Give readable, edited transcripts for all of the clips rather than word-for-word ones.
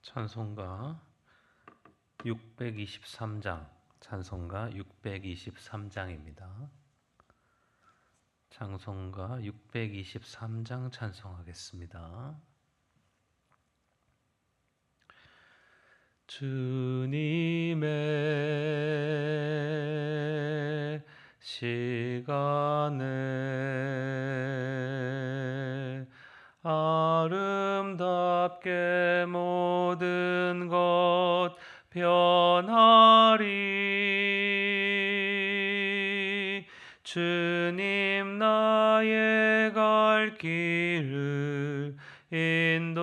찬송가 623장, 찬송가 623장입니다. 찬송가 623장 찬송하겠습니다. 주님의 시간에 아름답게 모든 것 변하리. 주님 나의 갈 길을 인도하여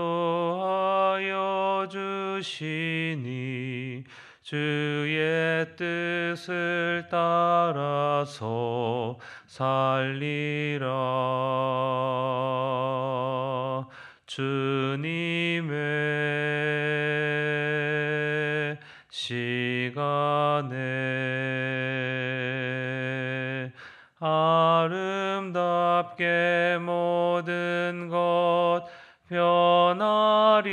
주시니 주의 뜻을 따라서 살리라. 주님의 시간에 아름답게 모든 것 변하리.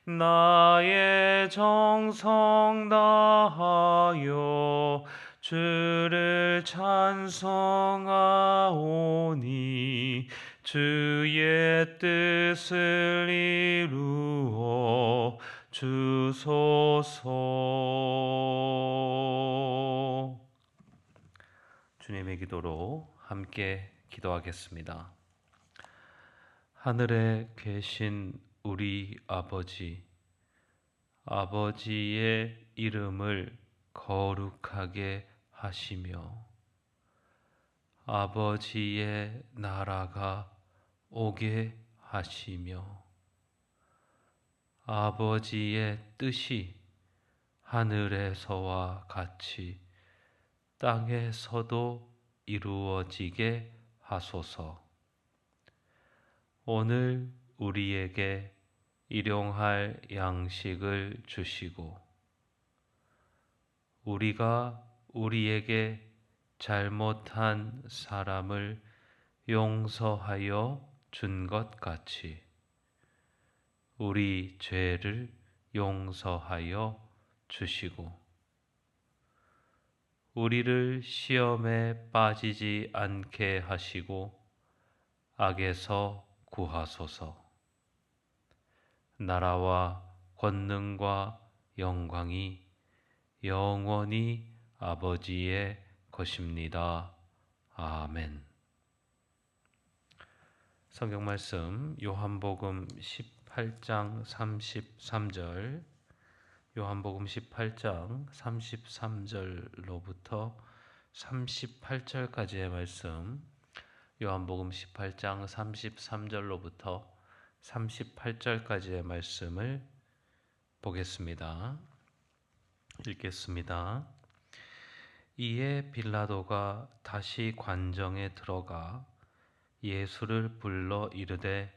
나의 정성 다하여 주를 찬송하오니 주의 뜻을 이루어 주소서. 주님의 기도로 함께 기도하겠습니다. 하늘에 계신 우리 아버지, 아버지의 이름을 거룩하게 하시며 아버지의 나라가 오게 하시며 아버지의 뜻이 하늘에서와 같이 땅에서도 이루어지게 하소서. 오늘 우리에게 일용할 양식을 주시고 우리가 우리에게 잘못한 사람을 용서하여 준 것 같이 우리 죄를 용서하여 주시고 우리를 시험에 빠지지 않게 하시고 악에서 구하소서. 나라와 권능과 영광이 영원히 아버지의 것입니다. 아멘. 성경 말씀 요한복음 18장 33절, 요한복음 18장 33절로부터 38절까지의 말씀, 요한복음 18장 33절로부터 38절까지의 말씀을 보겠습니다. 읽겠습니다. 이에 빌라도가 다시 관정에 들어가 예수를 불러 이르되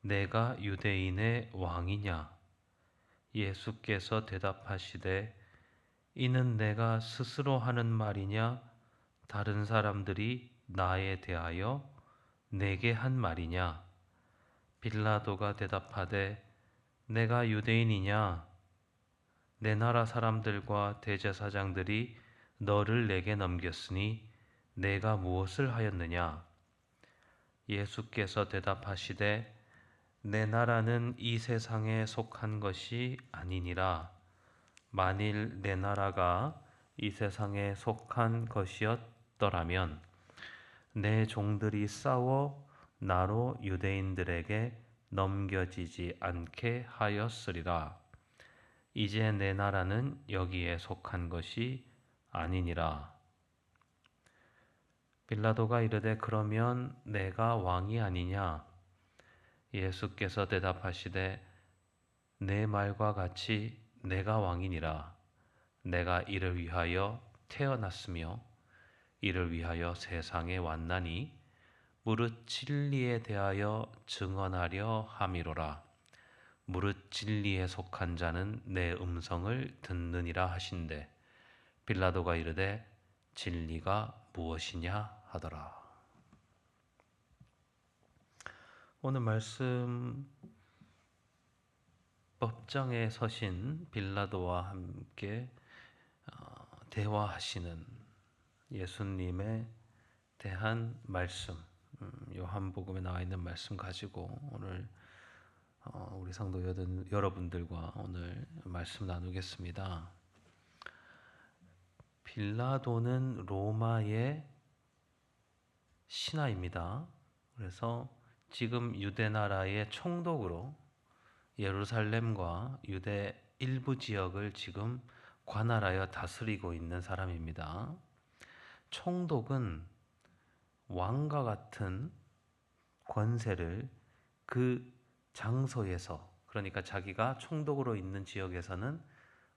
내가 유대인의 왕이냐? 예수께서 대답하시되 이는 내가 스스로 하는 말이냐? 다른 사람들이 나에 대하여 내게 한 말이냐? 빌라도가 대답하되 내가 유대인이냐? 내 나라 사람들과 대제사장들이 너를 내게 넘겼으니 내가 무엇을 하였느냐? 예수께서 대답하시되 내 나라는 이 세상에 속한 것이 아니니라. 만일 내 나라가 이 세상에 속한 것이었더라면 내 종들이 싸워 나로 유대인들에게 넘겨지지 않게 하였으리라. 이제 내 나라는 여기에 속한 것이 아니니라. 빌라도가 이르되 그러면 내가 왕이 아니냐? 예수께서 대답하시되 내 말과 같이 내가 왕이니라. 내가 이를 위하여 태어났으며 이를 위하여 세상에 왔나니 무릇 진리에 대하여 증언하려 함이로라. 무릇 진리에 속한 자는 내 음성을 듣느니라 하신대 빌라도가 이르되 진리가 무엇이냐 하더라. 오늘 말씀 법정에 서신 빌라도와 함께 대화하시는 예수님에 대한 말씀, 요한복음에 나와 있는 말씀 가지고 오늘 우리 성도 여러분들과 오늘 말씀 나누겠습니다. 빌라도는 로마의 신하입니다. 그래서 지금 유대 나라의 총독으로 예루살렘과 유대 일부 지역을 지금 관할하여 다스리고 있는 사람입니다. 총독은 왕과 같은 권세를 그 장소에서, 그러니까 자기가 총독으로 있는 지역에서는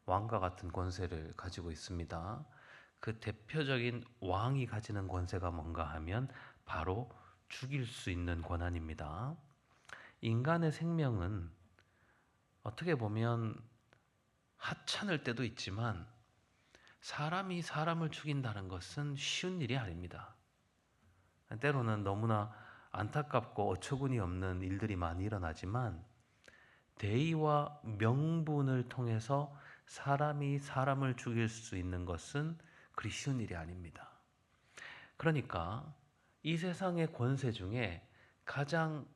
왕과 같은 권세를 가지고 있습니다. 그 대표적인 왕이 가지는 권세가 뭔가 하면 바로 죽일 수 있는 권한입니다. 인간의 생명은 어떻게 보면 하찮을 때도 있지만 사람이 사람을 죽인다는 것은 쉬운 일이 아닙니다. 때로는 너무나 안타깝고 어처구니 없는 일들이 많이 일어나지만 대의와 명분을 통해서 사람이 사람을 죽일 수 있는 것은 그리 쉬운 일이 아닙니다. 그러니까 이 세상의 권세 중에 가장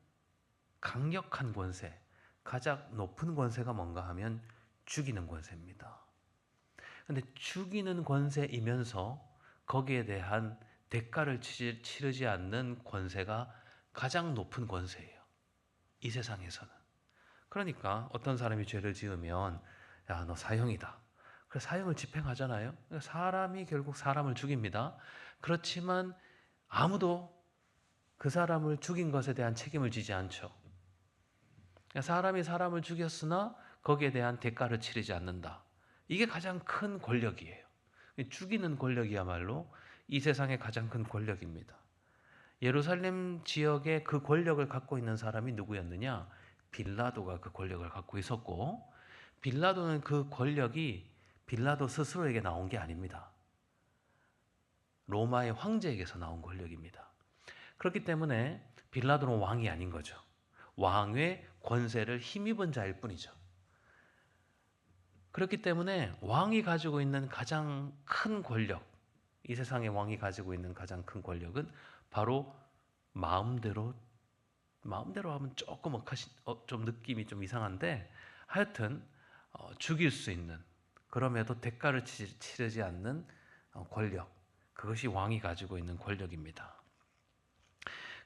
강력한 권세, 가장 높은 권세가 뭔가 하면 죽이는 권세입니다. 근데 죽이는 권세이면서 거기에 대한 대가를 치르지 않는 권세가 가장 높은 권세예요. 이 세상에서는. 그러니까 어떤 사람이 죄를 지으면 야, 너 사형이다. 그래서 사형을 집행하잖아요. 사람이 결국 사람을 죽입니다. 그렇지만 아무도 그 사람을 죽인 것에 대한 책임을 지지 않죠. 사람이 사람을 죽였으나 거기에 대한 대가를 치르지 않는다. 이게 가장 큰 권력이에요. 죽이는 권력이야말로 이 세상의 가장 큰 권력입니다. 예루살렘 지역에 그 권력을 갖고 있는 사람이 누구였느냐? 빌라도가 그 권력을 갖고 있었고, 빌라도는 그 권력이 빌라도 스스로에게 나온 게 아닙니다. 로마의 황제에게서 나온 권력입니다. 그렇기 때문에 빌라도는 왕이 아닌 거죠. 왕의 권세를 힘입은 자일 뿐이죠. 그렇기 때문에 왕이 가지고 있는 가장 큰 권력, 이 세상의 왕이 가지고 있는 가장 큰 권력은 바로 마음대로 하면 조금 좀 느낌이 좀 이상한데 하여튼 죽일 수 있는, 그럼에도 대가를 치르지 않는 권력, 그것이 왕이 가지고 있는 권력입니다.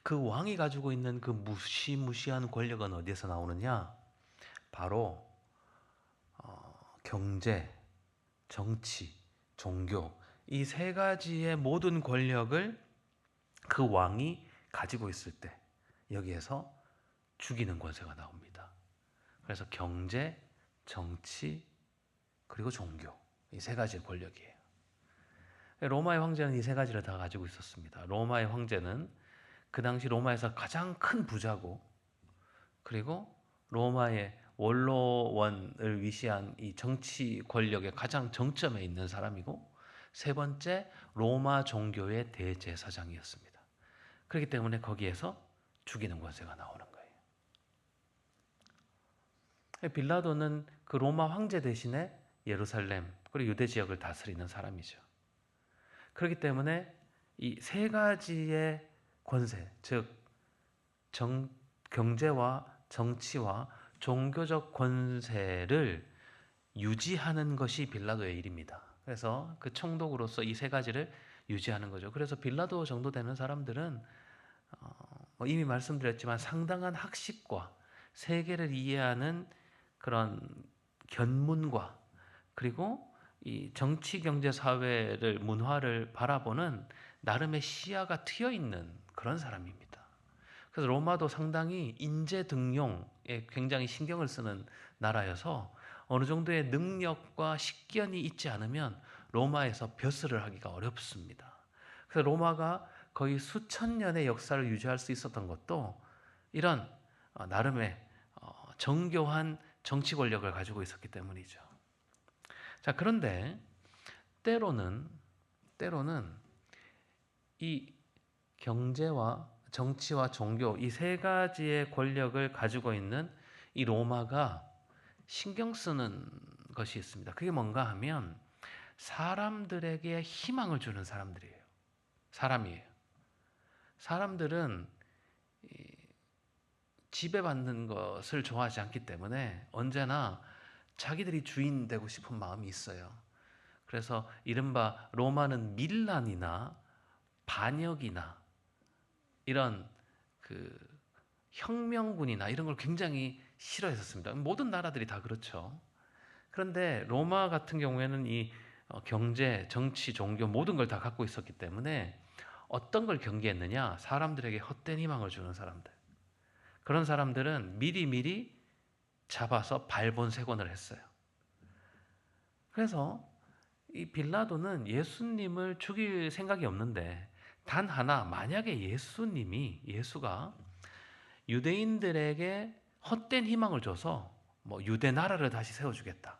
그 왕이 가지고 있는 그 무시무시한 권력은 어디에서 나오느냐? 바로 경제, 정치, 종교, 이 세 가지의 모든 권력을 그 왕이 가지고 있을 때 여기에서 죽이는 권세가 나옵니다. 그래서 경제, 정치, 그리고 종교, 이 세 가지의 권력이에요. 로마의 황제는 이 세 가지를 다 가지고 있었습니다. 로마의 황제는 그 당시 로마에서 가장 큰 부자고, 그리고 로마의 원로원을 위시한 이 정치 권력의 가장 정점에 있는 사람이고, 세 번째 로마 종교의 대제사장이었습니다. 그렇기 때문에 거기에서 죽이는 권세가 나오는 거예요. 빌라도는 그 로마 황제 대신에 예루살렘 그리고 유대 지역을 다스리는 사람이죠. 그렇기 때문에 이 세 가지의 권세, 즉 경제와 정치와 종교적 권세를 유지하는 것이 빌라도의 일입니다. 그래서 그 총독으로서 이 세 가지를 유지하는 거죠. 그래서 빌라도 정도 되는 사람들은 이미 말씀드렸지만 상당한 학식과 세계를 이해하는 그런 견문과, 그리고 이 정치, 경제, 사회를, 문화를 바라보는 나름의 시야가 트여 있는 그런 사람입니다. 그래서 로마도 상당히 인재 등용에 굉장히 신경을 쓰는 나라여서 어느 정도의 능력과 식견이 있지 않으면 로마에서 벼슬을 하기가 어렵습니다. 그래서 로마가 거의 수천 년의 역사를 유지할 수 있었던 것도 이런 나름의 정교한 정치 권력을 가지고 있었기 때문이죠. 자, 그런데 때로는 이 경제와 정치와 종교, 이 세 가지의 권력을 가지고 있는 이 로마가 신경 쓰는 것이 있습니다. 그게 뭔가 하면 사람들에게 희망을 주는 사람들이에요. 사람이에요. 사람들은 지배받는 것을 좋아하지 않기 때문에 언제나 자기들이 주인 되고 싶은 마음이 있어요. 그래서 이른바 로마는 밀란이나 반역이나 이런 그 혁명군이나 이런 걸 굉장히 싫어했었습니다. 모든 나라들이 다 그렇죠. 그런데 로마 같은 경우에는 이 경제, 정치, 종교 모든 걸 다 갖고 있었기 때문에 어떤 걸 경계했느냐? 사람들에게 헛된 희망을 주는 사람들. 그런 사람들은 미리미리 잡아서 발본색원을 했어요. 그래서 이 빌라도는 예수님을 죽일 생각이 없는데 단 하나, 만약에 예수가 유대인들에게 헛된 희망을 줘서 뭐 유대 나라를 다시 세워주겠다.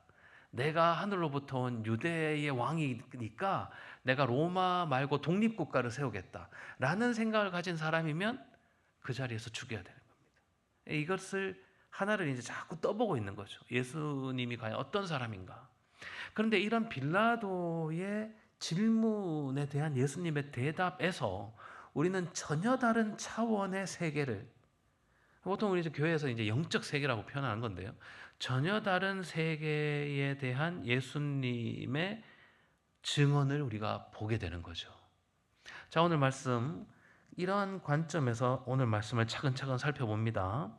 내가 하늘로부터 온 유대의 왕이니까 내가 로마 말고 독립국가를 세우겠다. 라는 생각을 가진 사람이면 그 자리에서 죽여야 되는 겁니다. 이것을 하나를 이제 자꾸 떠보고 있는 거죠. 예수님이 과연 어떤 사람인가. 그런데 이런 빌라도의 질문에 대한 예수님의 대답에서 우리는 전혀 다른 차원의 세계를, 보통 우리 교회에서 이제 영적 세계라고 표현하는 건데요. 전혀 다른 세계에 대한 예수님의 증언을 우리가 보게 되는 거죠. 자, 오늘 말씀, 이러한 관점에서 오늘 말씀을 차근차근 살펴봅니다.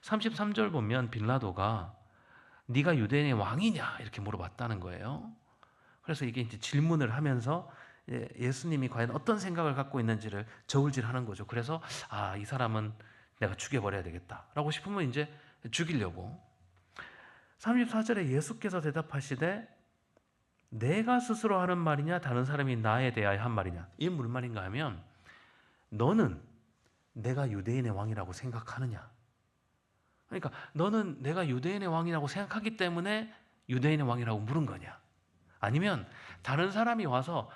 33절 보면 빌라도가 네가 유대인의 왕이냐 이렇게 물어봤다는 거예요. 그래서 이게 이제 질문을 하면서 예수님이 과연 어떤 생각을 갖고 있는지를 저울질하는 거죠. 그래서 이 사람은 내가 죽여버려야 되겠다라고 싶으면 이제 죽이려고. 34절에 예수께서 대답하시되 내가 스스로 하는 말이냐 다른 사람이 나에 대하여 한 말이냐. 이게 무슨 말인가 하면 너는 내가 유대인의 왕이라고 생각하느냐. 그러니까 너는 내가 유대인의 왕이라고 생각하기 때문에 유대인의 왕이라고 물은 거냐. 아니면 다른 사람이 와서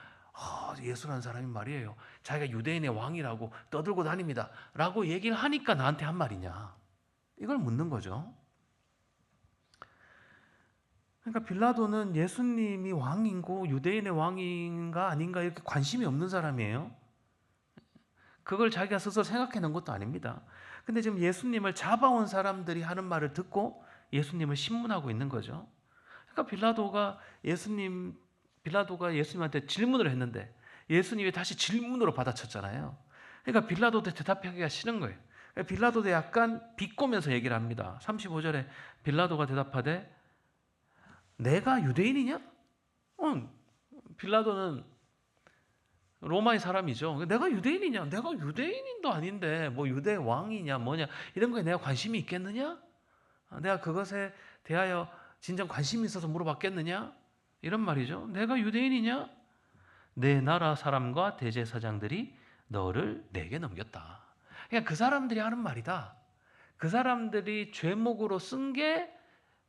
예수라는 사람이 말이에요. 자기가 유대인의 왕이라고 떠들고 다닙니다. 라고 얘기를 하니까 나한테 한 말이냐. 이걸 묻는 거죠. 그러니까 빌라도는 예수님이 왕인고 유대인의 왕인가 아닌가 이렇게 관심이 없는 사람이에요. 그걸 자기가 스스로 생각해 놓은 것도 아닙니다. 근데 지금 예수님을 잡아온 사람들이 하는 말을 듣고 예수님을 신문하고 있는 거죠. 그러니까 빌라도가 예수님한테 질문을 했는데 예수님이 다시 질문으로 받아쳤잖아요. 그러니까 빌라도도 대답하기가 싫은 거예요. 빌라도도 약간 비꼬면서 얘기를 합니다. 35절에 빌라도가 대답하되 내가 유대인이냐? 빌라도는 로마의 사람이죠. 내가 유대인이냐? 내가 유대인도 아닌데 뭐 유대 왕이냐 뭐냐 이런 거에 내가 관심이 있겠느냐? 내가 그것에 대하여 진정 관심이 있어서 물어봤겠느냐? 이런 말이죠. 내가 유대인이냐? 내 나라 사람과 대제사장들이 너를 내게 넘겼다. 그러니까 그 사람들이 하는 말이다. 그 사람들이 죄목으로 쓴 게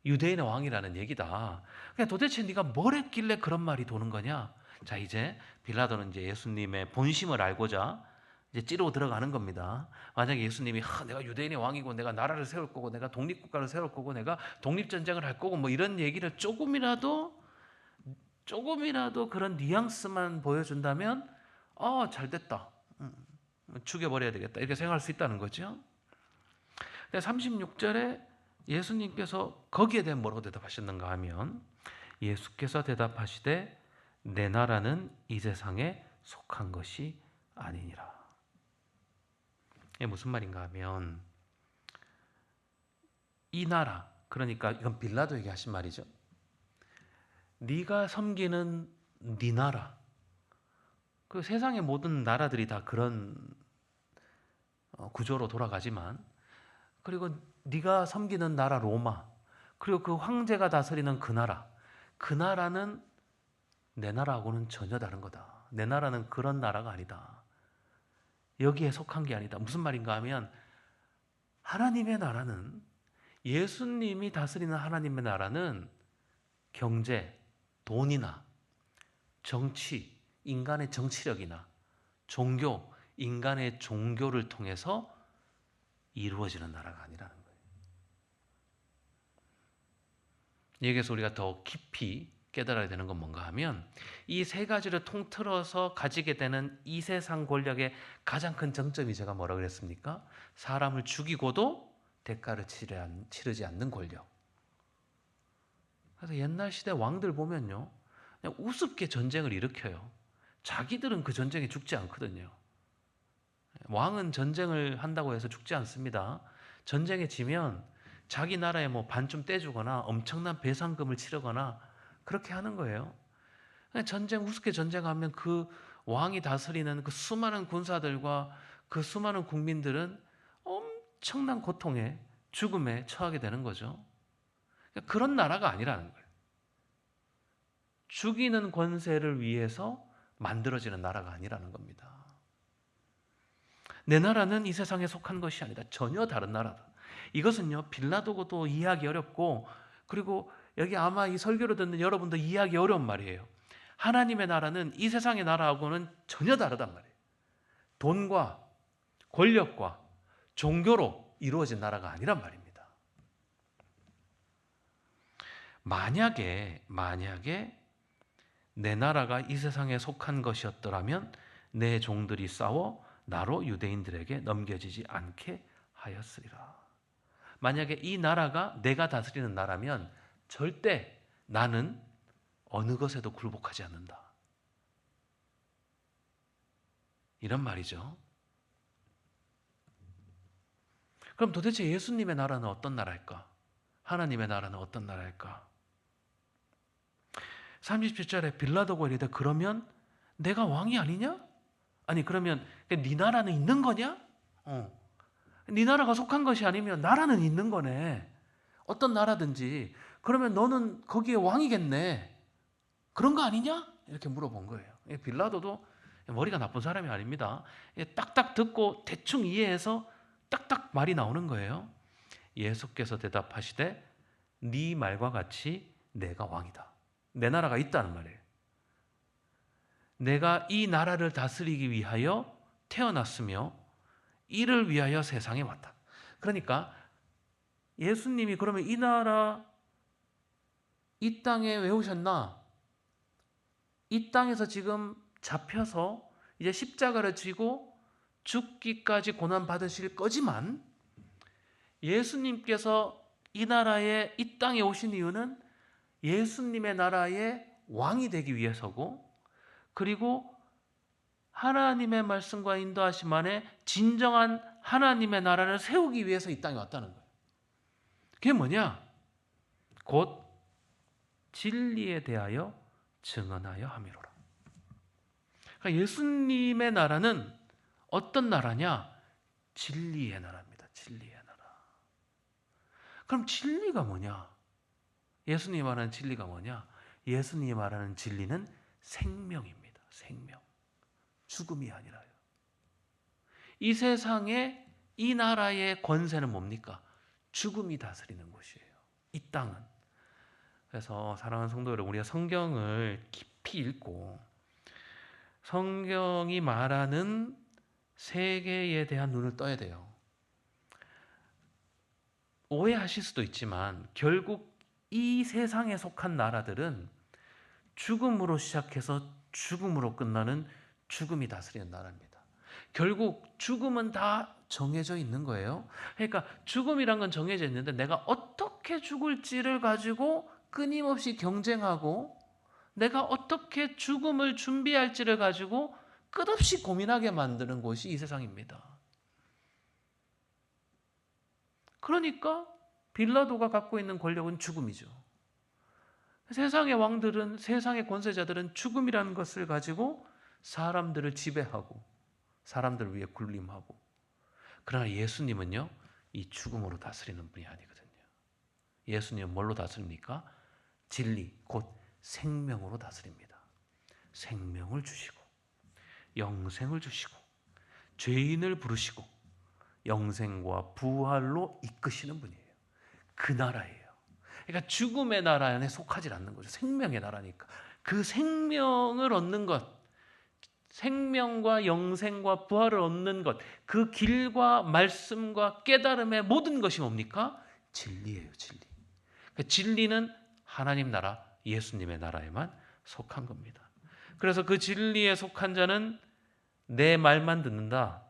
유대인의 왕이라는 얘기다. 그러니까 도대체 네가 뭘 했길래 그런 말이 도는 거냐? 자, 이제 빌라도는 이제 예수님의 본심을 알고자 이제 찌르고 들어가는 겁니다. 만약에 예수님이 내가 유대인의 왕이고 내가 나라를 세울 거고 내가 독립국가를 세울 거고 내가 독립전쟁을 할 거고 뭐 이런 얘기를 조금이라도 그런 뉘앙스만 보여준다면 잘 됐다. 죽여버려야 되겠다. 이렇게 생각할 수 있다는 거죠. 36절에 예수님께서 거기에 대해 뭐라고 대답하셨는가 하면 예수께서 대답하시되 내 나라는 이 세상에 속한 것이 아니니라. 이게 무슨 말인가 하면 이 나라, 그러니까 이건 빌라도에게 하신 말이죠. 네가 섬기는 네 나라, 그 세상의 모든 나라들이 다 그런 구조로 돌아가지만, 그리고 네가 섬기는 나라 로마, 그리고 그 황제가 다스리는 그 나라는 내 나라하고는 전혀 다른 거다. 내 나라는 그런 나라가 아니다. 여기에 속한 게 아니다. 무슨 말인가 하면 하나님의 나라는, 예수님이 다스리는 하나님의 나라는 경제, 돈이나 정치, 인간의 정치력이나 종교, 인간의 종교를 통해서 이루어지는 나라가 아니라는 거예요. 여기서 우리가 더 깊이 깨달아야 되는 건 뭔가 하면 이 세 가지를 통틀어서 가지게 되는 이 세상 권력의 가장 큰 정점이 제가 뭐라 그랬습니까? 사람을 죽이고도 대가를 치르지 않는 권력. 그래서 옛날 시대 왕들 보면요, 그냥 우습게 전쟁을 일으켜요. 자기들은 그 전쟁에 죽지 않거든요. 왕은 전쟁을 한다고 해서 죽지 않습니다. 전쟁에 지면 자기 나라에 뭐 반쯤 떼주거나 엄청난 배상금을 치르거나 그렇게 하는 거예요. 전쟁, 우습게 전쟁하면 그 왕이 다스리는 그 수많은 군사들과 그 수많은 국민들은 엄청난 고통에, 죽음에 처하게 되는 거죠. 그런 나라가 아니라는 거예요. 죽이는 권세를 위해서 만들어지는 나라가 아니라는 겁니다. 내 나라는 이 세상에 속한 것이 아니다. 전혀 다른 나라다. 이것은요, 빌라도도 이해하기 어렵고, 그리고 여기 아마 이 설교를 듣는 여러분도 이해하기 어려운 말이에요. 하나님의 나라는 이 세상의 나라하고는 전혀 다르단 말이에요. 돈과 권력과 종교로 이루어진 나라가 아니란 말입니다. 만약에 내 나라가 이 세상에 속한 것이었더라면 내 종들이 싸워 나로 유대인들에게 넘겨지지 않게 하였으리라. 만약에 이 나라가 내가 다스리는 나라면 절대 나는 어느 것에도 굴복하지 않는다. 이런 말이죠. 그럼 도대체 예수님의 나라는 어떤 나라일까? 하나님의 나라는 어떤 나라일까? 37절에 빌라도가 이르되 그러면 내가 왕이 아니냐? 아니 그러면 네 나라는 있는 거냐? 네 나라가 속한 것이 아니면 나라는 있는 거네. 어떤 나라든지. 그러면 너는 거기에 왕이겠네. 그런 거 아니냐? 이렇게 물어본 거예요. 빌라도도 머리가 나쁜 사람이 아닙니다. 딱딱 듣고 대충 이해해서 딱딱 말이 나오는 거예요. 예수께서 대답하시되 네 말과 같이 내가 왕이다. 내 나라가 있다는 말이에요. 내가 이 나라를 다스리기 위하여 태어났으며 이를 위하여 세상에 왔다. 그러니까 예수님이 그러면 이 나라 이 땅에 왜 오셨나? 이 땅에서 지금 잡혀서 이제 십자가를 지고 죽기까지 고난 받으실 거지만 예수님께서 이 나라에 이 땅에 오신 이유는 예수님의 나라의 왕이 되기 위해서고, 그리고 하나님의 말씀과 인도하심 안에 진정한 하나님의 나라를 세우기 위해서 이 땅에 왔다는 거예요. 그게 뭐냐? 곧 진리에 대하여 증언하여 함이로라. 그러니까 예수님의 나라는 어떤 나라냐? 진리의 나라입니다. 진리의 나라. 그럼 진리가 뭐냐? 예수님이 말하는 진리가 뭐냐? 예수님이 말하는 진리는 생명입니다. 생명. 죽음이 아니라요. 이 세상의 이 나라의 권세는 뭡니까? 죽음이 다스리는 곳이에요. 이 땅은. 그래서 사랑하는 성도 여러분, 우리가 성경을 깊이 읽고 성경이 말하는 세계에 대한 눈을 떠야 돼요. 오해하실 수도 있지만 결국 이 세상에 속한 나라들은 죽음으로 시작해서 죽음으로 끝나는 죽음이 다스리는 나라입니다. 결국 죽음은 다 정해져 있는 거예요. 그러니까 죽음이란 건 정해져 있는데 내가 어떻게 죽을지를 가지고 끊임없이 경쟁하고 내가 어떻게 죽음을 준비할지를 가지고 끝없이 고민하게 만드는 곳이 이 세상입니다. 그러니까 빌라도가 갖고 있는 권력은 죽음이죠. 세상의 왕들은, 세상의 권세자들은 죽음이라는 것을 가지고 사람들을 지배하고 사람들을 위해 군림하고, 그러나 예수님은요 이 죽음으로 다스리는 분이 아니거든요. 예수님은 뭘로 다스립니까? 진리, 곧 생명으로 다스립니다. 생명을 주시고 영생을 주시고 죄인을 부르시고 영생과 부활로 이끄시는 분이에요. 그 나라예요. 그러니까 죽음의 나라 안에 속하지 않는 거죠. 생명의 나라니까. 그 생명을 얻는 것, 생명과 영생과 부활을 얻는 것, 그 길과 말씀과 깨달음의 모든 것이 뭡니까? 진리예요. 진리. 그러니까 진리는 하나님 나라, 예수님의 나라에만 속한 겁니다. 그래서 그 진리에 속한 자는 내 말만 듣는다.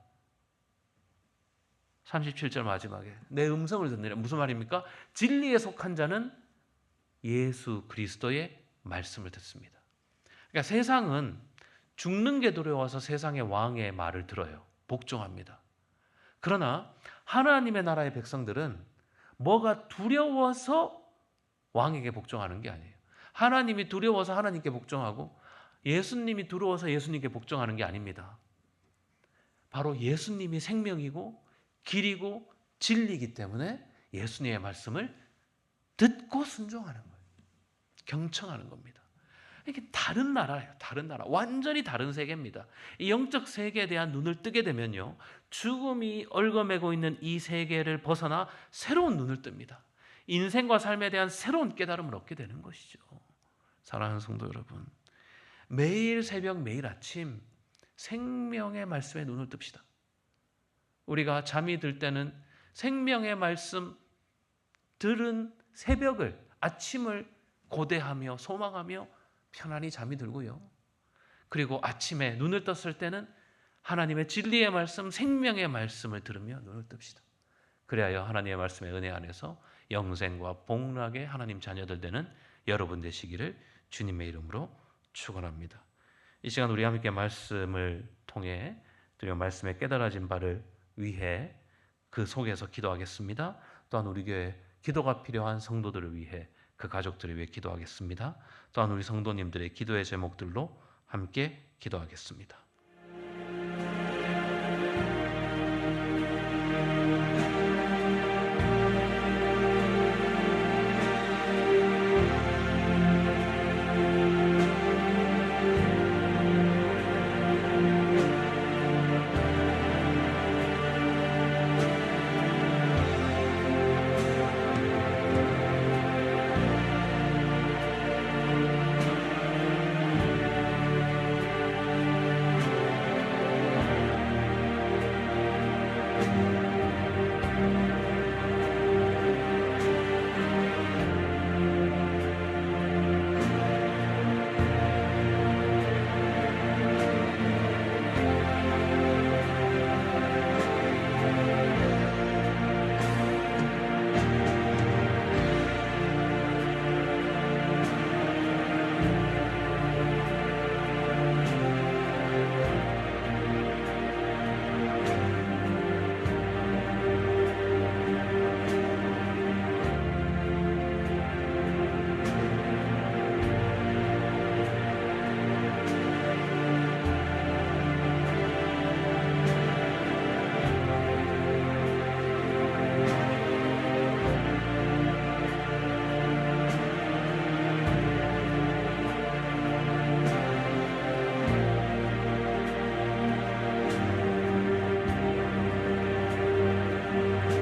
37절 마지막에 내 음성을 듣느냐. 무슨 말입니까? 진리에 속한 자는 예수 그리스도의 말씀을 듣습니다. 그러니까 세상은 죽는 게 두려워서 세상의 왕의 말을 들어요. 복종합니다. 그러나 하나님의 나라의 백성들은 뭐가 두려워서 왕에게 복종하는 게 아니에요. 하나님이 두려워서 하나님께 복종하고 예수님이 두려워서 예수님께 복종하는 게 아닙니다. 바로 예수님이 생명이고 길이고 진리이기 때문에 예수님의 말씀을 듣고 순종하는 거예요. 경청하는 겁니다. 이게 다른 나라예요. 다른 나라. 완전히 다른 세계입니다. 이 영적 세계에 대한 눈을 뜨게 되면요. 죽음이 얽어매고 있는 이 세계를 벗어나 새로운 눈을 뜹니다. 인생과 삶에 대한 새로운 깨달음을 얻게 되는 것이죠. 사랑하는 성도 여러분, 매일 새벽 매일 아침 생명의 말씀에 눈을 뜹시다. 우리가 잠이 들 때는 생명의 말씀 들은 새벽을, 아침을 고대하며 소망하며 편안히 잠이 들고요. 그리고 아침에 눈을 떴을 때는 하나님의 진리의 말씀, 생명의 말씀을 들으며 눈을 뜹시다. 그래야 하나님의 말씀의 은혜 안에서 영생과 복락의 하나님 자녀들 되는 여러분 되시기를 주님의 이름으로 축원합니다. 이 시간 우리 함께 말씀을 통해 드리는 말씀에 깨달아진 바를 위해 그 속에서 기도하겠습니다. 또한 우리 교회 기도가 필요한 성도들을 위해 그 가족들을 위해 기도하겠습니다. 또한 우리 성도님들의 기도의 제목들로 함께 기도하겠습니다.